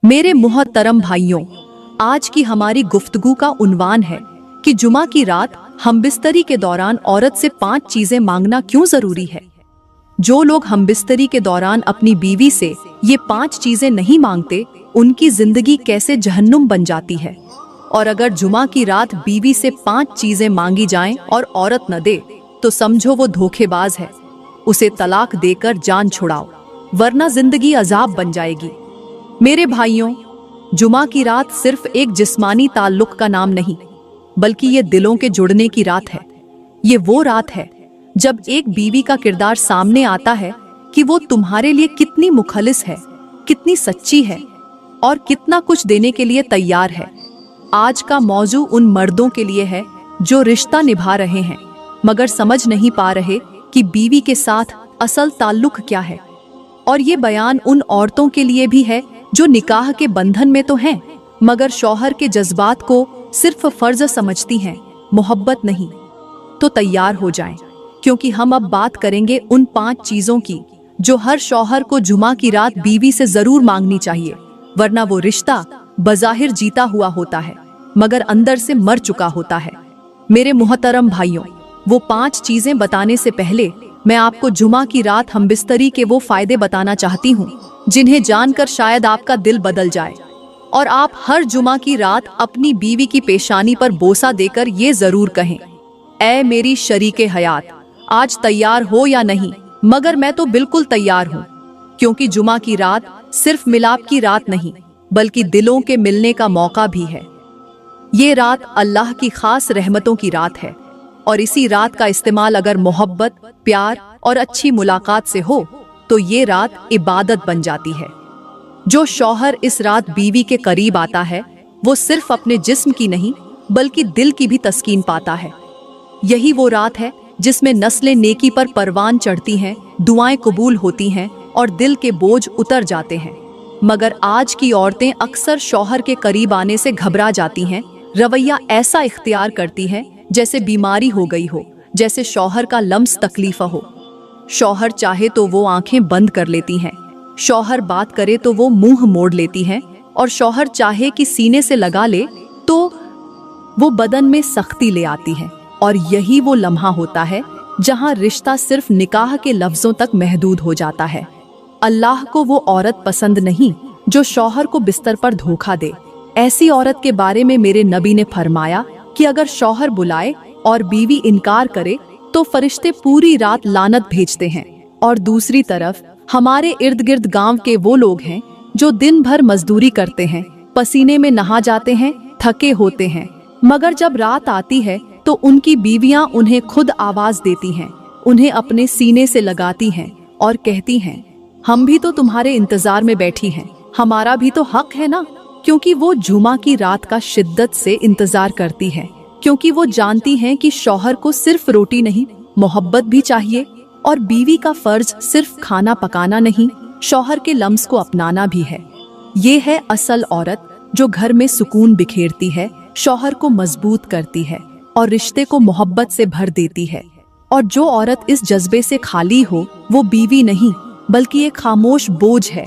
मेरे मुहतरम भाइयों, आज की हमारी गुफ्तगू का उन्वान है कि जुमा की रात हमबिस्तरी के दौरान औरत से 5 चीजें मांगना क्यों जरूरी है। जो लोग हमबिस्तरी के दौरान अपनी बीवी से ये 5 चीजें नहीं मांगते, उनकी जिंदगी कैसे जहन्नुम बन जाती है। और अगर जुमा की रात बीवी से 5 चीजें मांगी जाएं और औरत न दे, तो समझो वो धोखेबाज है। उसे तलाक देकर जान छुड़ाओ, वरना जिंदगी अजाब बन जाएगी। मेरे भाइयों, जुमा की रात सिर्फ एक जिस्मानी ताल्लुक का नाम नहीं, बल्कि ये दिलों के जुड़ने की रात है। ये वो रात है जब एक बीवी का किरदार सामने आता है कि वो तुम्हारे लिए कितनी मुखलिस है, कितनी सच्ची है और कितना कुछ देने के लिए तैयार है। आज का मौजू उन मर्दों के लिए है जो रिश्ता निभा रहे हैं मगर समझ नहीं पा रहे कि बीवी के साथ असल ताल्लुक क्या है। और ये बयान उन औरतों के लिए भी है जो निकाह के बंधन में तो हैं, मगर शौहर के जज्बात को सिर्फ फर्ज समझती हैं, मोहब्बत नहीं। तो तैयार हो जाएं, क्योंकि हम अब बात करेंगे उन 5 चीजों की जो हर शौहर को जुमा की रात बीवी से जरूर मांगनी चाहिए, वरना वो रिश्ता बज़ाहिर जीता हुआ होता है मगर अंदर से मर चुका होता है। मेरे मुहतरम भाइयों, वो 5 चीजें बताने से पहले मैं आपको जुमा की रात हमबिस्तरी के वो फायदे बताना चाहती हूँ जिन्हें जानकर शायद आपका दिल बदल जाए और आप हर जुमा की रात अपनी बीवी की पेशानी पर बोसा देकर ये जरूर कहें, ऐ मेरी शरीके हयात, आज तैयार हो या नहीं? मगर मैं तो बिल्कुल तैयार हूँ, क्योंकि जुमा की रात सिर्फ मिलाप की रात नहीं बल्कि दिलों के मिलने का मौका भी है। ये रात अल्लाह की खास रहमतों की रात है और इसी रात का इस्तेमाल अगर मोहब्बत, प्यार और अच्छी मुलाकात से हो तो ये रात इबादत बन जाती है। जो शौहर इस रात बीवी के करीब आता है, वो सिर्फ अपने जिस्म की नहीं बल्कि दिल की भी तस्कीन पाता है। यही वो रात है जिसमें नस्लें नेकी पर परवान चढ़ती हैं, दुआएं कबूल होती हैं और दिल के बोझ उतर जाते हैं। मगर आज की औरतें अक्सर शौहर के करीब आने से घबरा जाती हैं, रवैया ऐसा इख्तियार करती हैं जैसे बीमारी हो गई हो, जैसे शौहर का लम्स तकलीफा हो। शौहर चाहे तो वो आंखें बंद कर लेती हैं, शौहर बात करे तो वो मुंह मोड़ लेती हैं और शौहर चाहे कि सीने से लगा ले तो वो बदन में सख्ती ले आती हैं। और यही वो लम्हा होता है जहां रिश्ता सिर्फ निकाह के लफ्जों तक महदूद हो जाता है। अल्लाह को वो औरत पसंद नहीं जो शौहर को बिस्तर पर धोखा दे। ऐसी औरत के बारे में मेरे नबी ने फरमाया कि अगर शौहर बुलाए और बीवी इनकार करे तो फरिश्ते पूरी रात लानत भेजते हैं। और दूसरी तरफ हमारे इर्द गिर्द गांव के वो लोग हैं जो दिन भर मजदूरी करते हैं, पसीने में नहा जाते हैं, थके होते हैं, मगर जब रात आती है तो उनकी बीवियां उन्हें खुद आवाज देती हैं, उन्हें अपने सीने से लगाती हैं और कहती हैं, हम भी तो तुम्हारे इंतजार में बैठी हैं, हमारा भी तो हक है ना। क्योंकि वो जुमा की रात का शिद्दत से इंतजार करती है, क्योंकि वो जानती हैं कि शौहर को सिर्फ रोटी नहीं, मोहब्बत भी चाहिए और बीवी का फर्ज सिर्फ खाना पकाना नहीं, शौहर के लम्स को अपनाना भी है। ये है असल औरत जो घर में सुकून बिखेरती है, शौहर को मजबूत करती है और रिश्ते को मोहब्बत से भर देती है। और जो औरत इस जज्बे से खाली हो, वो बीवी नहीं बल्कि एक खामोश बोझ है,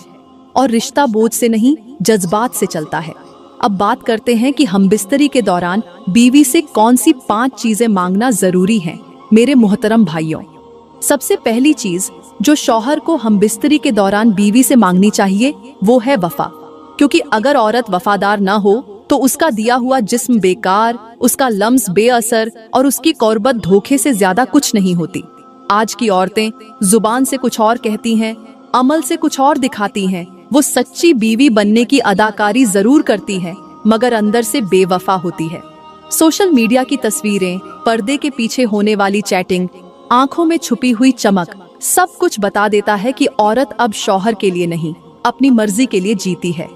और रिश्ता बोझ से नहीं जज्बात से चलता है। अब बात करते हैं कि हमबिस्तरी के दौरान बीवी से कौन सी 5 चीजें मांगना जरूरी है। मेरे मुहतरम भाइयों, सबसे पहली चीज जो शौहर को हमबिस्तरी के दौरान बीवी से मांगनी चाहिए वो है वफा। क्योंकि अगर औरत वफादार ना हो तो उसका दिया हुआ जिस्म बेकार, उसका लम्स बेअसर और उसकी कुर्बत धोखे से ज्यादा कुछ नहीं होती। आज की औरतें जुबान से कुछ और कहती हैं, अमल से कुछ और दिखाती हैं। वो सच्ची बीवी बनने की अदाकारी जरूर करती है मगर अंदर से बेवफा होती है। सोशल मीडिया की तस्वीरें, पर्दे के पीछे होने वाली चैटिंग, आंखों में छुपी हुई चमक, सब कुछ बता देता है कि औरत अब शौहर के लिए नहीं, अपनी मर्जी के लिए जीती है।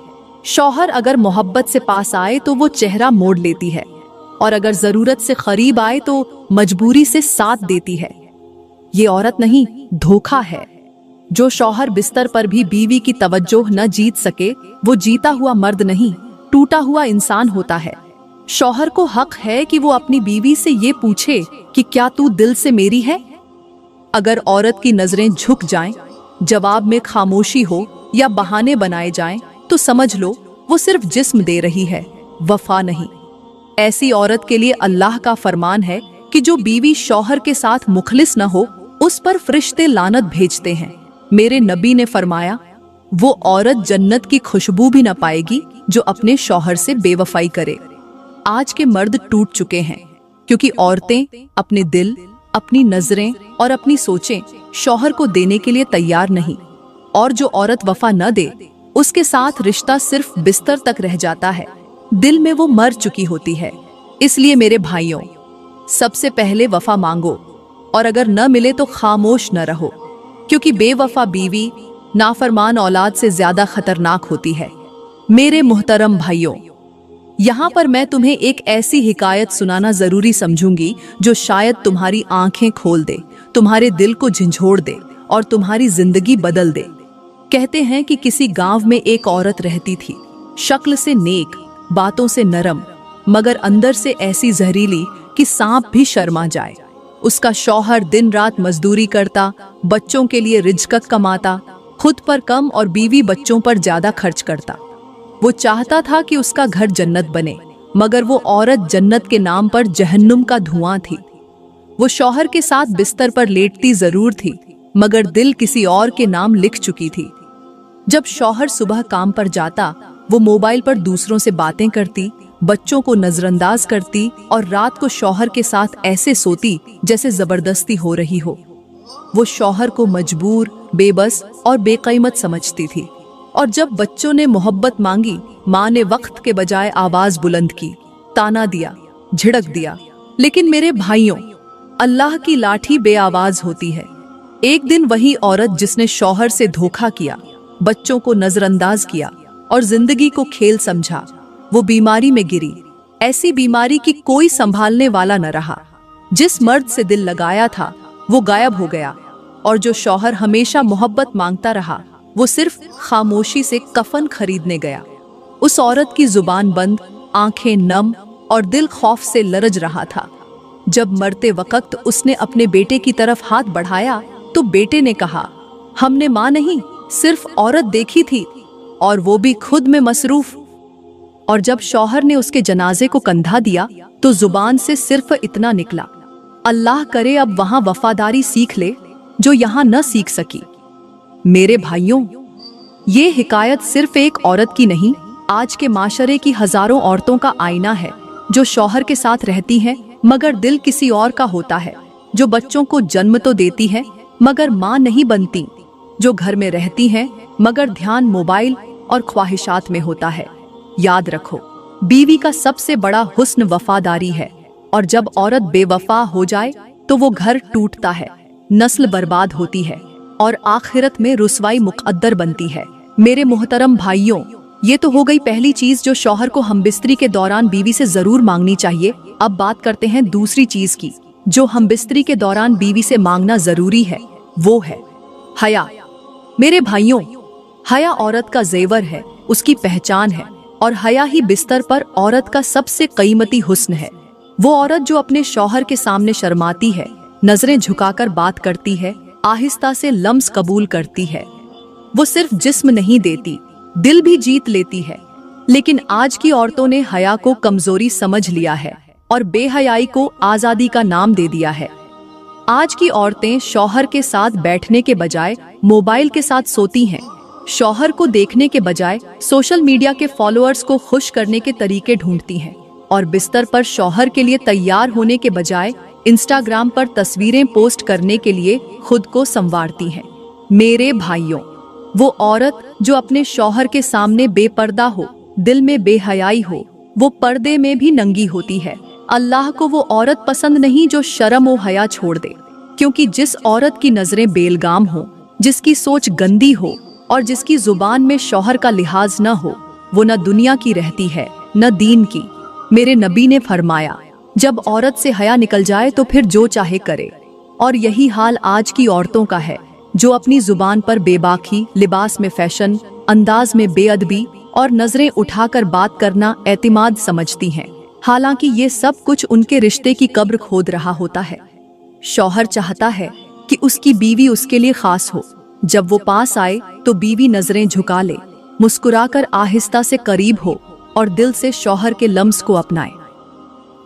शौहर अगर मोहब्बत से पास आए तो वो चेहरा मोड़ लेती है और अगर जरूरत से करीब आए तो मजबूरी से साथ देती है। ये औरत नहीं, धोखा है। जो शौहर बिस्तर पर भी बीवी की तवज्जो न जीत सके, वो जीता हुआ मर्द नहीं, टूटा हुआ इंसान होता है। शौहर को हक है कि वो अपनी बीवी से ये पूछे कि क्या तू दिल से मेरी है। अगर औरत की नजरें झुक जाएं, जवाब में खामोशी हो या बहाने बनाए जाएं, तो समझ लो वो सिर्फ जिस्म दे रही है, वफा नहीं। ऐसी औरत के लिए अल्लाह का फरमान है कि जो बीवी शौहर के साथ मुखलिस न हो, उस पर फरिश्ते लानत भेजते हैं। मेरे नबी ने फरमाया, वो औरत जन्नत की खुशबू भी न पाएगी जो अपने शौहर से बेवफाई करे। आज के मर्द टूट चुके हैं क्योंकि औरतें अपने दिल, अपनी नजरें और अपनी सोचें शौहर को देने के लिए तैयार नहीं। और जो औरत वफा न दे, उसके साथ रिश्ता सिर्फ बिस्तर तक रह जाता है, दिल में वो मर चुकी होती है। इसलिए मेरे भाइयों, सबसे पहले वफा मांगो, और अगर न मिले तो खामोश न रहो, क्योंकि बेवफा बीवी नाफरमान औलाद से ज्यादा खतरनाक होती है। मेरे मुहतरम भाइयों, यहाँ पर मैं तुम्हें एक ऐसी हिकायत सुनाना जरूरी समझूंगी जो शायद तुम्हारी आंखें खोल दे, तुम्हारे दिल को झंझोड़ दे और तुम्हारी जिंदगी बदल दे। कहते हैं कि किसी गांव में एक औरत रहती थी, शक्ल से नेक, बातों से नरम, मगर अंदर से ऐसी जहरीली कि सांप भी शर्मा जाए। उसका शौहर दिन रात मजदूरी करता, बच्चों के लिए रिज़्क़ कमाता, खुद पर कम और बीवी बच्चों पर ज्यादा खर्च करता। वो चाहता था कि उसका घर जन्नत बने, मगर वो औरत जन्नत के नाम पर जहन्नुम का धुआं थी। वो शौहर के साथ बिस्तर पर लेटती जरूर थी, मगर दिल किसी और के नाम लिख चुकी थी। जब शौहर सुबह काम पर जाता, वो मोबाइल पर दूसरों से बातें करती, बच्चों को नजरअंदाज करती और रात को शौहर के साथ ऐसे सोती जैसे जबरदस्ती हो रही हो। वो शौहर को मजबूर, बेबस और बेक़ीमत समझती थी। और जब बच्चों ने मोहब्बत मांगी, माँ ने वक्त के बजाय आवाज बुलंद की, ताना दिया, झिड़क दिया। लेकिन मेरे भाइयों, अल्लाह की लाठी बेआवाज होती है। एक दिन वही औरत जिसने शौहर से धोखा किया, बच्चों को नजरअंदाज किया और जिंदगी को खेल समझा, वो बीमारी में गिरी। ऐसी बीमारी की कोई संभालने वाला न रहा। जिस मर्द से दिल लगाया था वो गायब हो गया, और जो शौहर हमेशा मोहब्बत मांगता रहा, वो सिर्फ खामोशी से कफन खरीदने गया। उस औरत की जुबान बंद, आंखें नम और दिल खौफ से लरज रहा था। जब मरते वक्त उसने अपने बेटे की तरफ हाथ बढ़ाया तो बेटे ने कहा, हमने माँ नहीं, सिर्फ औरत देखी थी, और वो भी खुद में मसरूफ। और जब शौहर ने उसके जनाजे को कंधा दिया तो जुबान से सिर्फ इतना निकला, अल्लाह करे अब वहां वफादारी सीख ले जो यहाँ न सीख सकी। मेरे भाइयों, ये हिकायत सिर्फ एक औरत की नहीं, आज के माशरे की हजारों औरतों का आईना है, जो शौहर के साथ रहती हैं मगर दिल किसी और का होता है, जो बच्चों को जन्म तो देती है मगर माँ नहीं बनती, जो घर में रहती हैं मगर ध्यान मोबाइल और ख्वाहिशात में होता है। याद रखो, बीवी का सबसे बड़ा हुस्न वफादारी है, और जब औरत बेवफा हो जाए तो वो घर टूटता है, नस्ल बर्बाद होती है और आखिरत में रुसवाई मुकद्दर बनती है। मेरे मोहतरम भाइयों, ये तो हो गई पहली चीज जो शौहर को हमबिस्तरी के दौरान बीवी से जरूर मांगनी चाहिए। अब बात करते हैं दूसरी चीज की, जो हमबिस्तरी के दौरान बीवी से मांगना जरूरी है, वो है हया। मेरे भाइयों, हया औरत का जेवर है, उसकी पहचान है, और हया ही बिस्तर पर औरत का सबसे कीमती हुस्न है। वो औरत जो अपने शौहर के सामने शर्माती है, नजरें झुकाकर बात करती है, आहिस्ता से लम्स कबूल करती है। वो सिर्फ जिस्म नहीं देती, दिल भी जीत लेती है। लेकिन आज की औरतों ने हया को कमजोरी समझ लिया है और बेहयाई को आजादी का नाम दे दिया है। आज की औरतें शौहर के साथ बैठने के बजाय मोबाइल के साथ सोती हैं, शौहर को देखने के बजाय सोशल मीडिया के फॉलोअर्स को खुश करने के तरीके ढूंढती हैं, और बिस्तर पर शौहर के लिए तैयार होने के बजाय इंस्टाग्राम पर तस्वीरें पोस्ट करने के लिए खुद को संवारती हैं। मेरे भाइयों, वो औरत जो अपने शौहर के सामने बेपर्दा हो, दिल में बेहयाई हो, वो पर्दे में भी नंगी होती है। अल्लाह को वो औरत पसंद नहीं जो शर्म और हया छोड़ दे, क्योंकि जिस औरत की नजरें बेलगाम हो, जिसकी सोच गंदी हो और जिसकी जुबान में शौहर का लिहाज न हो, वो न दुनिया की रहती है न दीन की। मेरे नबी ने फरमाया, जब औरत से हया निकल जाए तो फिर जो चाहे करे। और यही हाल आज की औरतों का है, जो अपनी जुबान पर बेबाकी, लिबास में फैशन, अंदाज में बेअदबी और नजरें उठाकर बात करना एतिमाद समझती हैं। हालांकि ये सब कुछ उनके रिश्ते की कब्र खोद रहा होता है। शौहर चाहता है कि उसकी बीवी उसके लिए खास हो। जब वो पास आए तो बीवी नजरें झुका ले, मुस्कुराकर आहिस्ता से करीब हो और दिल से शौहर के लम्स को अपनाए।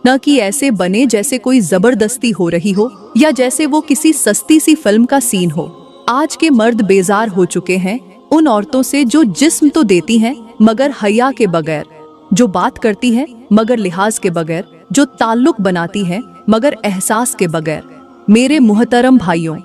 न कि ऐसे बने जैसे कोई जबरदस्ती हो रही हो या जैसे वो किसी सस्ती सी फिल्म का सीन हो। आज के मर्द बेजार हो चुके हैं उन औरतों से जो जिस्म तो देती हैं मगर हया के बगैर, जो बात करती हैं मगर लिहाज के बगैर, जो ताल्लुक बनाती हैं मगर एहसास के बगैर। मेरे मुहतरम भाइयों,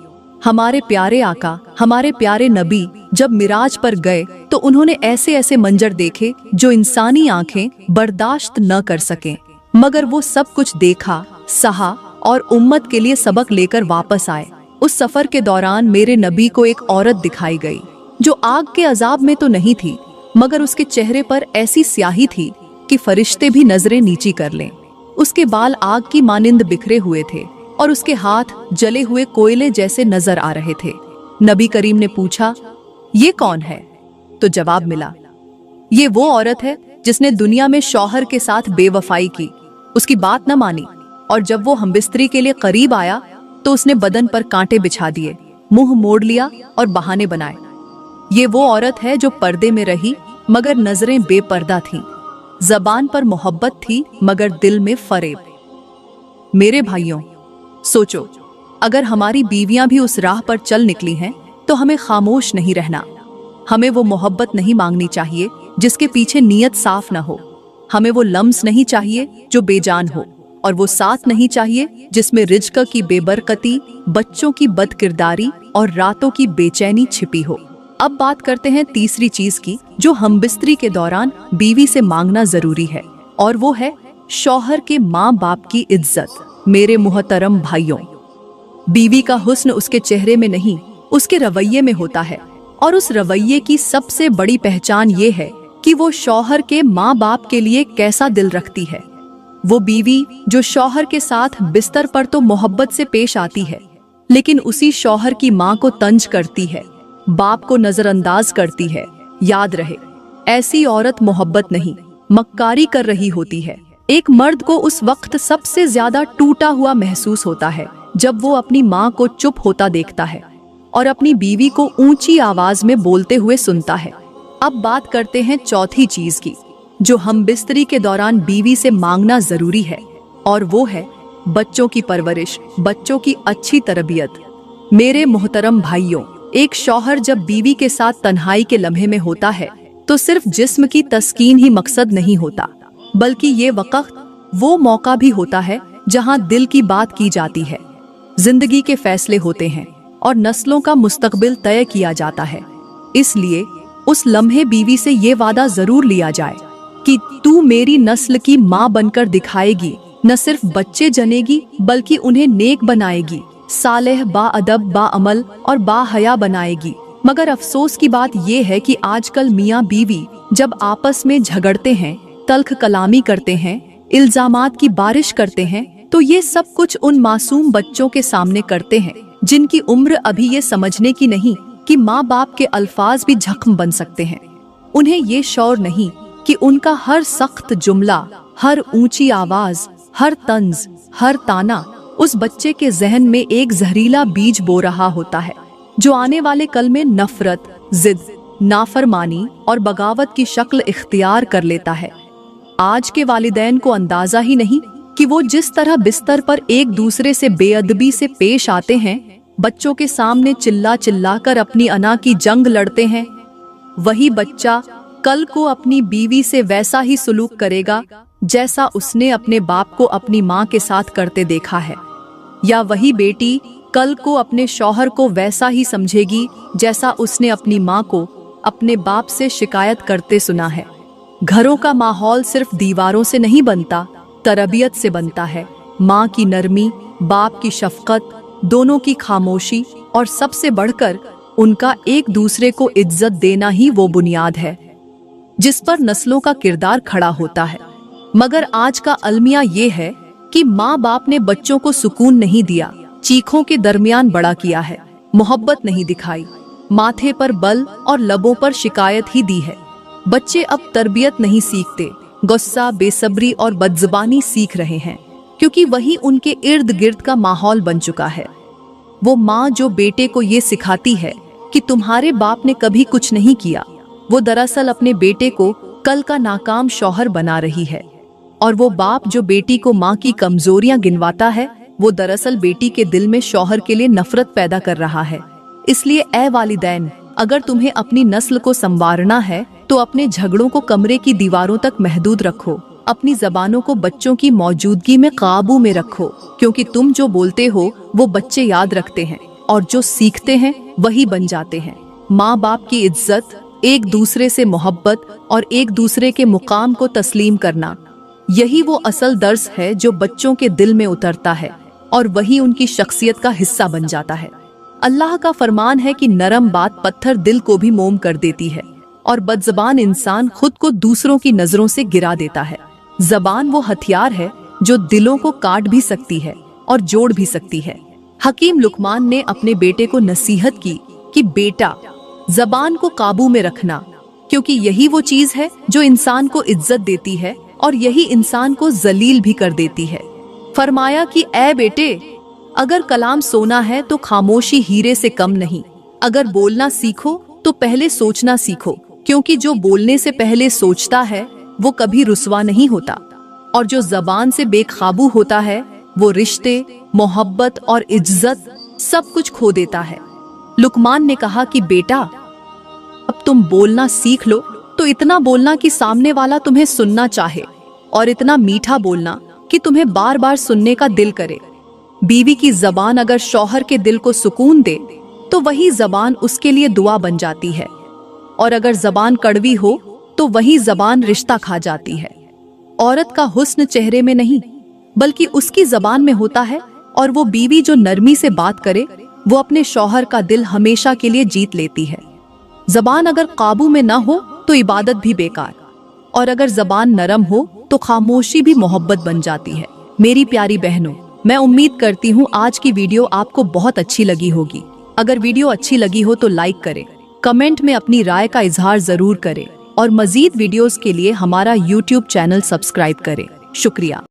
हमारे प्यारे आका, हमारे प्यारे नबी जब मिराज पर गए तो उन्होंने ऐसे ऐसे मंजर देखे जो इंसानी आंखें बर्दाश्त न कर सकें, मगर वो सब कुछ देखा, सहा और उम्मत के लिए सबक लेकर वापस आए। उस सफर के दौरान मेरे नबी को एक औरत दिखाई गई जो आग के अजाब में तो नहीं थी, मगर उसके चेहरे पर ऐसी स्याही थी कि फरिश्ते भी नजरें नीची कर लें। उसके बाल आग की मानिंद बिखरे हुए थे और उसके हाथ जले हुए कोयले जैसे नजर आ रहे थे। नबी करीम ने पूछा, ये कौन है? तो जवाब मिला, ये वो औरत है जिसने दुनिया में शौहर के साथ बेवफाई की, उसकी बात न मानी, और जब वो हमबिस्तरी के लिए करीब आया तो उसने बदन पर कांटे बिछा दिए, मुंह मोड़ लिया और बहाने बनाए। ये वो औरत है जो पर्दे में रही मगर नजरें बेपर्दा थीं, जबान पर मोहब्बत थी मगर दिल में फरेब। मेरे भाइयों, सोचो, अगर हमारी बीवियां भी उस राह पर चल निकली हैं तो हमें खामोश नहीं रहना। हमें वो मोहब्बत नहीं मांगनी चाहिए जिसके पीछे नीयत साफ न हो। हमें वो लम्स नहीं चाहिए जो बेजान हो, और वो साथ नहीं चाहिए जिसमें रिज्क की बेबरकती, बच्चों की बदकिरदारी और रातों की बेचैनी छिपी हो। अब बात करते हैं तीसरी चीज की जो हमबिस्तरी के दौरान बीवी से मांगना जरूरी है, और वो है शौहर के माँ बाप की इज्जत। मेरे मुहतरम भाइयों, बीवी का हुस्न उसके चेहरे में नहीं, उसके रवैये में होता है, और उस रवैये की सबसे बड़ी पहचान ये है कि वो शौहर के माँ बाप के लिए कैसा दिल रखती है। वो बीवी जो शौहर के साथ बिस्तर पर तो मोहब्बत से पेश आती है, लेकिन उसी शौहर की माँ को तंज करती है, बाप को नजरअंदाज करती है, याद रहे, ऐसी औरत मोहब्बत नहीं, मक्कारी कर रही होती है। एक मर्द को उस वक्त सबसे ज्यादा टूटा हुआ महसूस होता है जब वो अपनी माँ को चुप होता देखता है और अपनी बीवी को ऊंची आवाज में बोलते हुए सुनता है। अब बात करते हैं चौथी चीज की जो हमबिस्तरी के दौरान बीवी से मांगना जरूरी है, और वो है बच्चों की परवरिश, बच्चों की अच्छी तरबियत। मेरे मोहतरम भाइयों, एक शौहर जब बीवी के साथ तन्हाई के लम्हे में होता है तो सिर्फ जिस्म की तस्कीन ही मकसद नहीं होता, बल्कि ये वक्त वो मौका भी होता है जहां दिल की बात की जाती है, जिंदगी के फैसले होते हैं और नस्लों का मुस्तकबिल तय किया जाता है। इसलिए उस लम्हे बीवी से ये वादा जरूर लिया जाए कि तू मेरी नस्ल की माँ बनकर दिखाएगी, न सिर्फ बच्चे जनेगी बल्कि उन्हें नेक बनाएगी, सालेह, बाअदब, बाअमल और बाहया बनाएगी। मगर अफसोस की बात यह है कि आजकल मियाँ बीवी जब आपस में झगड़ते हैं, तल्ख कलामी करते हैं, इल्जामात की बारिश करते हैं, तो ये सब कुछ उन मासूम बच्चों के सामने करते हैं जिनकी उम्र अभी ये समझने की नहीं कि माँ बाप के अल्फाज भी जख्म बन सकते हैं। उन्हें ये शौर नहीं कि उनका हर सख्त जुमला, हर ऊंची आवाज, हर तंज, हर ताना उस बच्चे के जहन में एक जहरीला बीज बो रहा होता है जो आने वाले कल में नफरत, जिद, नाफरमानी और बगावत की शक्ल इख्तियार कर लेता है। आज के वालिदैन को अंदाजा ही नहीं कि वो जिस तरह बिस्तर पर एक दूसरे से बेअदबी से पेश आते हैं, बच्चों के सामने चिल्ला चिल्ला कर अपनी अना की जंग लड़ते हैं, वही बच्चा कल को अपनी बीवी से वैसा ही सुलूक करेगा जैसा उसने अपने बाप को अपनी माँ के साथ करते देखा है, या वही बेटी कल को अपने शौहर को वैसा ही समझेगी जैसा उसने अपनी माँ को अपने बाप से शिकायत करते सुना है। घरों का माहौल सिर्फ दीवारों से नहीं बनता, तरबियत से बनता है। माँ की नरमी, बाप की शफकत, दोनों की खामोशी और सबसे बढ़कर उनका एक दूसरे को इज्जत देना ही वो बुनियाद है जिस पर नस्लों का किरदार खड़ा होता है। मगर आज का अलमिया ये है कि माँ बाप ने बच्चों को सुकून नहीं दिया, चीखों के दरमियान बड़ा किया है, मोहब्बत नहीं दिखाई, माथे पर बल और लबों पर शिकायत ही दी है। बच्चे अब तरबियत नहीं सीखते, गुस्सा, बेसब्री और बदजुबानी सीख रहे हैं, क्योंकि वही उनके इर्द गिर्द का माहौल बन चुका है। वो माँ जो बेटे को ये सिखाती है कि तुम्हारे बाप ने कभी कुछ नहीं किया, वो दरअसल अपने बेटे को कल का नाकाम शौहर बना रही है। और वो बाप जो बेटी को माँ की कमजोरियां गिनवाता है, वो दरअसल बेटी के दिल में शौहर के लिए नफरत पैदा कर रहा है। इसलिए ऐ वालिदैन, अगर तुम्हें अपनी नस्ल को संवारना है तो अपने झगड़ों को कमरे की दीवारों तक महदूद रखो। अपनी जबानों को बच्चों की मौजूदगी में काबू में रखो, क्योंकि तुम जो बोलते हो वो बच्चे याद रखते हैं और जो सीखते हैं वही बन जाते हैं। माँ बाप की इज्जत, एक दूसरे से मोहब्बत और एक दूसरे के मुकाम को तस्लीम करना, यही वो असल दर्स है जो बच्चों के दिल में उतरता है और वही उनकी शख्सियत का हिस्सा बन जाता है। अल्लाह का फरमान है कि नरम बात पत्थर दिल को भी मोम कर देती है और बदज़बान इंसान खुद को दूसरों की नजरों से गिरा देता है। जबान वो हथियार है जो दिलों को काट भी सकती है और जोड़ भी सकती है। हकीम लुकमान ने अपने बेटे को नसीहत की कि बेटा, जबान को काबू में रखना, क्योंकि यही वो चीज है जो इंसान को इज्जत देती है और यही इंसान को जलील भी कर देती है। फरमाया कि ऐ बेटे, अगर कलाम सोना है तो खामोशी हीरे से कम नहीं। अगर बोलना सीखो तो पहले सोचना सीखो, क्योंकि जो बोलने से पहले सोचता है वो कभी रुसवा नहीं होता, और जो जबान से बेकाबू होता है वो रिश्ते, मोहब्बत और इज्जत सब कुछ खो देता है। लुकमान ने कहा कि बेटा, अब तुम बोलना सीख लो, तो इतना बोलना कि सामने वाला तुम्हें सुनना चाहे, और इतना मीठा बोलना कि तुम्हें बार बार सुनने का दिल करे। बीवी की जबान अगर शौहर के दिल को सुकून दे तो वही जबान उसके लिए दुआ बन जाती है, और अगर जबान कड़वी हो तो वही जबान रिश्ता खा जाती है। औरत का हुस्न चेहरे में नहीं बल्कि उसकी जबान में होता है, और वो बीवी जो नरमी से बात करे वो अपने शौहर का दिल हमेशा के लिए जीत लेती है। जबान अगर काबू में ना हो तो इबादत भी बेकार, और अगर जबान नरम हो तो खामोशी भी मोहब्बत बन जाती है। मेरी प्यारी बहनों, मैं उम्मीद करती हूँ आज की वीडियो आपको बहुत अच्छी लगी होगी। अगर वीडियो अच्छी लगी हो तो लाइक करें, कमेंट में अपनी राय का इजहार जरूर करें, और मजीद वीडियोस के लिए हमारा YouTube चैनल सब्सक्राइब करें। शुक्रिया।